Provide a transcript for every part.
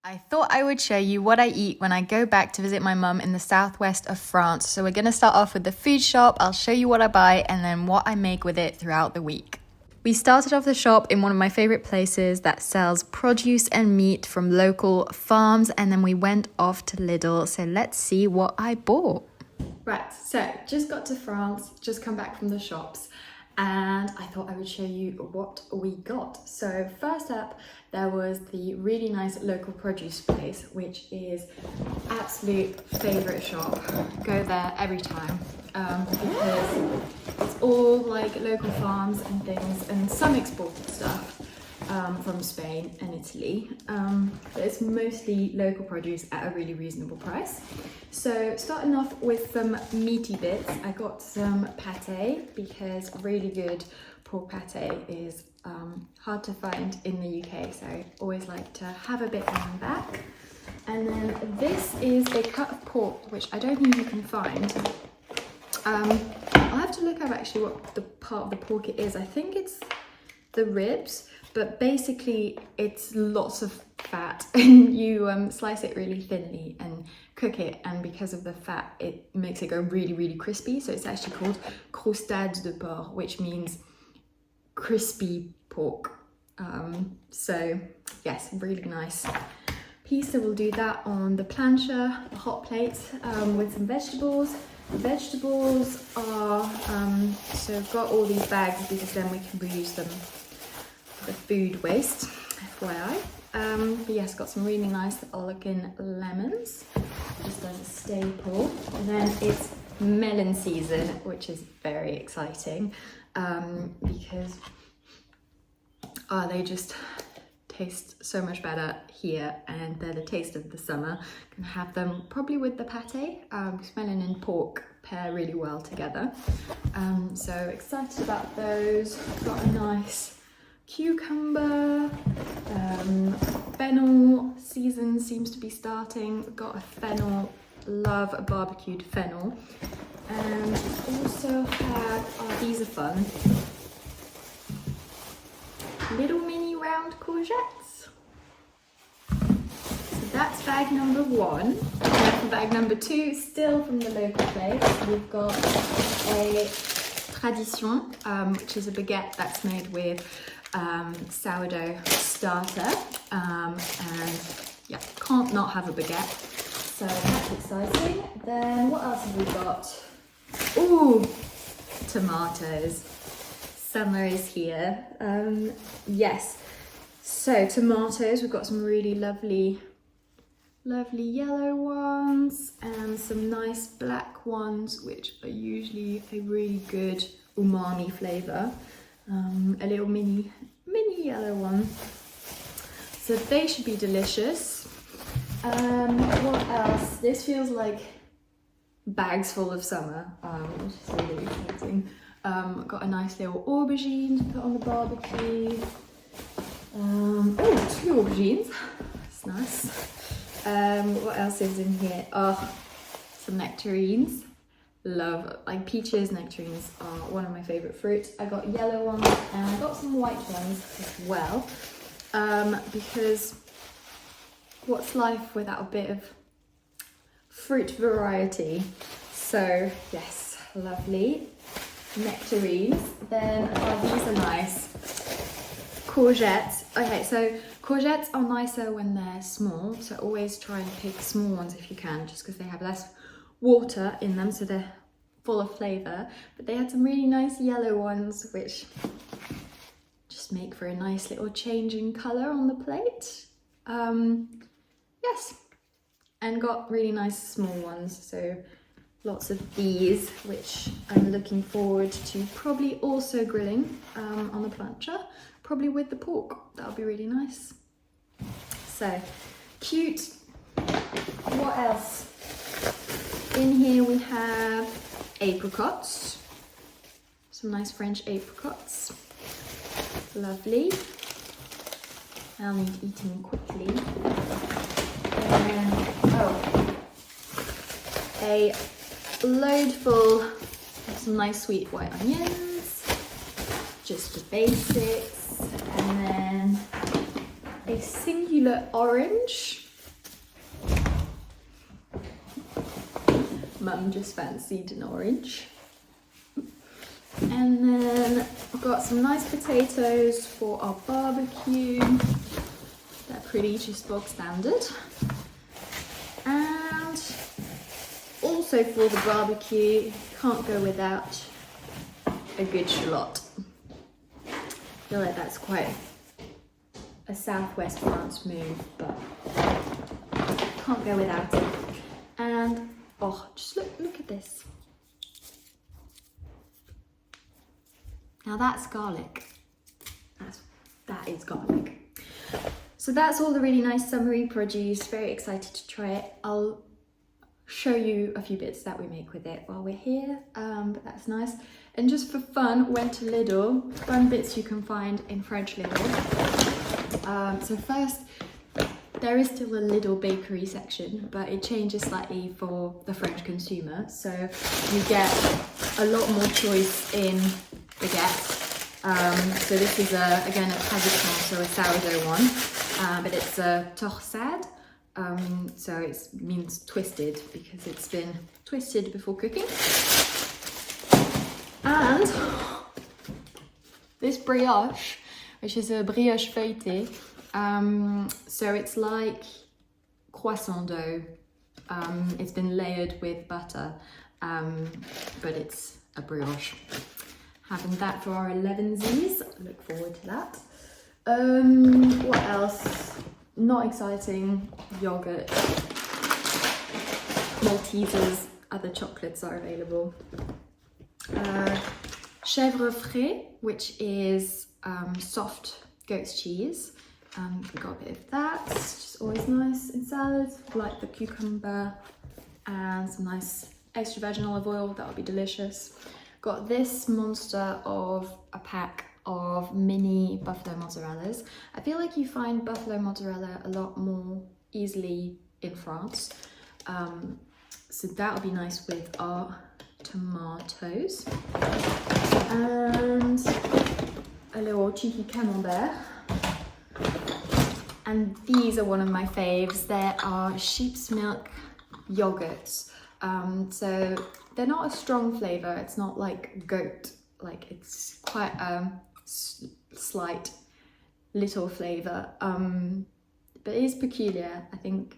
I thought I would show you what I eat when I go back to visit my mum in the southwest of France. So we're going to start off with the food shop. I'll show you what I buy and then what I make with it throughout the week. We started off the shop in one of my favorite places that sells produce and meat from local farms, and then we went off to Lidl. So let's see what I bought. Right, so just got to France, just come back from the shops, and I thought I would show you what we got. So first up, there was the really nice local produce place, which is absolute favorite shop. Go there every time because it's all like local farms and things, and some exported stuff from Spain and Italy, but it's mostly local produce at a really reasonable price. So starting off with some meaty bits, I got some pate because really good pork pate is hard to find in the UK, so I always like to have a bit on my back. And then this is a cut of pork, which I don't think you can find. I'll have to look up actually what the part of the pork it is. I think it's the ribs, but basically it's lots of fat and you slice it really thinly and cook it, and because of the fat it makes it go really, really crispy. So it's actually called croustade de porc, which means crispy pork. So yes, really nice piece. So we'll do that on the plancha, a hot plate with some vegetables. Vegetables are, so I've got all these bags because then we can reuse them for the food waste, FYI. But yes, got some really nice Olagan lemons, just as a staple. And then it's melon season, which is very exciting because they just taste so much better here, and they're the taste of the summer. Can have them probably with the pate, because melon and pork pair really well together. So excited about those. Got a nice cucumber. Fennel season seems to be starting. Got a fennel, love a barbecued fennel. And also have, these are fun, little mini round courgettes. So that's bag number one. And for bag number two, still from the local place, we've got a tradition, which is a baguette that's made with sourdough starter. And yeah, can't not have a baguette. So that's exciting. Then what else have we got? Ooh, tomatoes. Summer is here. Yes, so tomatoes, we've got some really lovely yellow ones and some nice black ones, which are usually a really good umami flavour. A little mini yellow one, so they should be delicious. What else? This feels like bags full of summer, which is really exciting. Got a nice little aubergine to put on the barbecue. Oh, 2 aubergines. That's nice. What else is in here? Oh, some nectarines. Love, like peaches, nectarines are one of my favourite fruits. I got yellow ones and I got some white ones as well. Because what's life without a bit of fruit variety? So yes, lovely. Nectarines. Then these are nice. Courgettes. Okay, so courgettes are nicer when they're small, so always try and pick small ones if you can, just because they have less water in them, so they're full of flavour. But they had some really nice yellow ones, which just make for a nice little change in colour on the plate. Yes, and got really nice small ones, so lots of these, which I'm looking forward to probably also grilling on the plancha, probably with the pork. That'll be really nice. So cute. What else? In here we have apricots, some nice French apricots. Lovely. I'll need eating quickly. And a load full of some nice sweet white onions, just the basics, and then a singular orange, Mum just fancied an orange. And then I've got some nice potatoes for our barbecue. They're pretty, just bog standard. And also for the barbecue, can't go without a good shallot. I feel like that's quite a southwest France move, but can't go without it. And oh, just look at this. Now that's garlic. That is garlic. So that's all the really nice summery produce. Very excited to try it. I'll show you a few bits that we make with it while we're here, but that's nice. And just for fun, went to Lidl. Fun bits you can find in French Lidl. So first, there is still a Lidl bakery section, but it changes slightly for the French consumer. So you get a lot more choice in baguette. So this is again a tradition, so a sourdough one, but it's a torsade. So it means twisted because it's been twisted before cooking. And this brioche, which is a brioche feuilletée. So it's like croissant dough. It's been layered with butter, but it's a brioche. Having that for our 11sies. Look forward to that. What else? Not exciting. Yogurt. Maltesers. Other chocolates are available. Chèvre frais, which is soft goat's cheese. We got a bit of that. It's just always nice in salads. Like the cucumber and some nice extra virgin olive oil. That would be delicious. Got this monster of a pack of mini buffalo mozzarellas. I feel like you find buffalo mozzarella a lot more easily in France. So that would be nice with our tomatoes. And a little cheeky camembert. And these are one of my faves. They are sheep's milk yogurts. So they're not a strong flavour. It's not like goat. Like it's quite a slight little flavour. But it is peculiar. I think,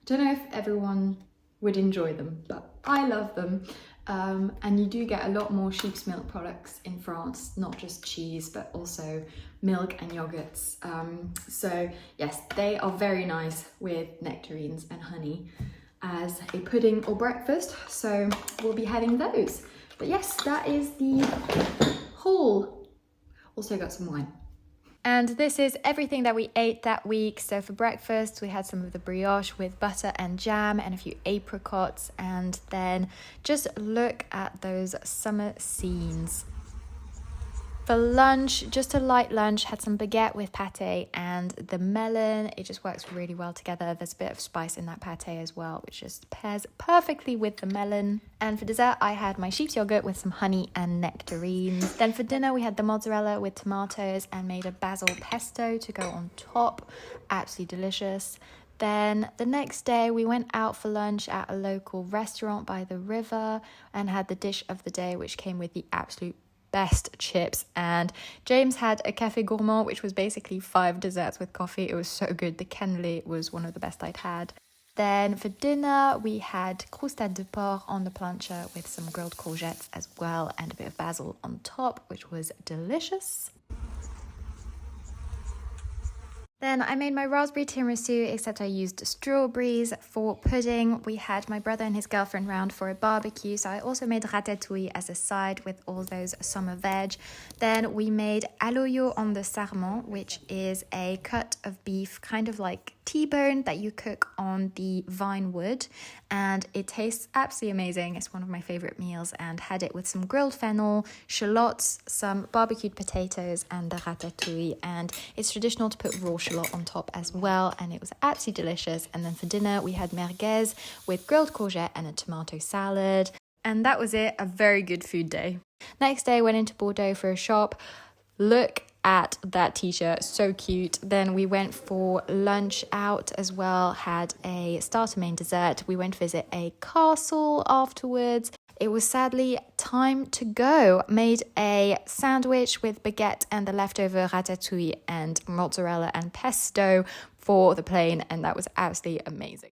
I don't know if everyone would enjoy them, but I love them. And you do get a lot more sheep's milk products in France, not just cheese, but also milk and yogurts. So yes, they are very nice with nectarines and honey as a pudding or breakfast. So we'll be having those. But yes, that is the haul. Also got some wine. And this is everything that we ate that week. So for breakfast, we had some of the brioche with butter and jam and a few apricots. And then just look at those summer scenes. For lunch, just a light lunch, had some baguette with pate and the melon. It just works really well together. There's a bit of spice in that pate as well, which just pairs perfectly with the melon. And for dessert, I had my sheep's yogurt with some honey and nectarines. Then for dinner, we had the mozzarella with tomatoes and made a basil pesto to go on top. Absolutely delicious. Then the next day we went out for lunch at a local restaurant by the river and had the dish of the day, which came with the absolute best chips. And James had a café gourmand, which was basically 5 desserts with coffee. It was so good. The cannelé was one of the best I'd had. Then for dinner, we had croustade de porc on the plancha with some grilled courgettes as well and a bit of basil on top, which was delicious. Then I made my raspberry tiramisu, except I used strawberries for pudding. We had my brother and his girlfriend round for a barbecue, so I also made ratatouille as a side with all those summer veg. Then we made aloyo on the sarment, which is a cut of beef, kind of like T-bone that you cook on the vine wood, and it tastes absolutely amazing. It's one of my favorite meals, and had it with some grilled fennel, shallots, some barbecued potatoes, and the ratatouille. And it's traditional to put raw shallot on top as well, and it was absolutely delicious. And then for dinner we had merguez with grilled courgette and a tomato salad, and that was it. A very good food day. Next day went into Bordeaux for a shop. Look at that t-shirt, so cute. Then we went for lunch out as well, had a starter, main, dessert. We went to visit a castle afterwards. It was sadly time to go. Made a sandwich with baguette and the leftover ratatouille and mozzarella and pesto for the plane, and that was absolutely amazing.